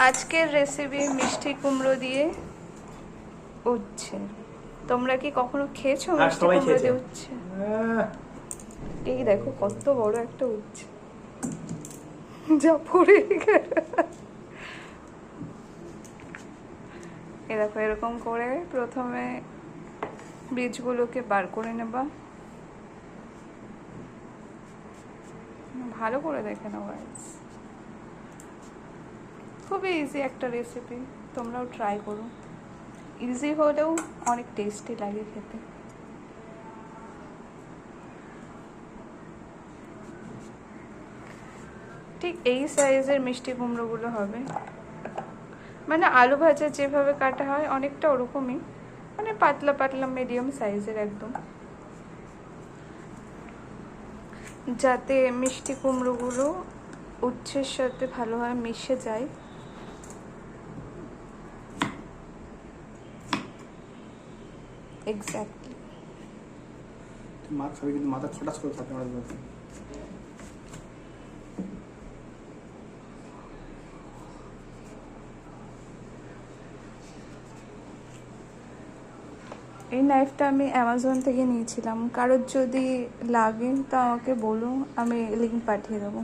আজকের রেসিপি মিষ্টি কুমড়ো দিয়ে উচ্ছে। তোমরা কি কখনো খেয়েছো মিষ্টি কুমড়ো দিয়ে উচ্ছে? এই দেখো কত বড় একটা উচ্ছে, যা পড়ে এ দেখো এরকম করে প্রথমে বীজগুলোকে বার করে নেবা, ভালো করে দেখে নাও গাইস। খুবই ইজি একটা রেসিপি, তোমরাও ট্রাই করো। ইজি হলেও অনেক টেস্টি লাগে খেতে। ঠিক এই সাইজের মিষ্টি কুমড়োগুলো হবে, মানে আলু ভাজা যেভাবে কাটা হয় অনেকটা ওরকমই, মানে পাতলা পাতলা মিডিয়াম সাইজের একদম, যাতে মিষ্টি কুমড়োগুলো উচ্ছের সাথে ভালোভাবে মিশে যায়। এক্স্যাক্টলি। মাছ খাবে কিন্তু মাথা খটাস করে খাতে পারবে। এই নাইফটা আমি অ্যামাজন থেকে নিয়েছিলাম, কারোর যদি লাগে তো আমাকে বলুন, আমি লিঙ্ক পাঠিয়ে দেবো।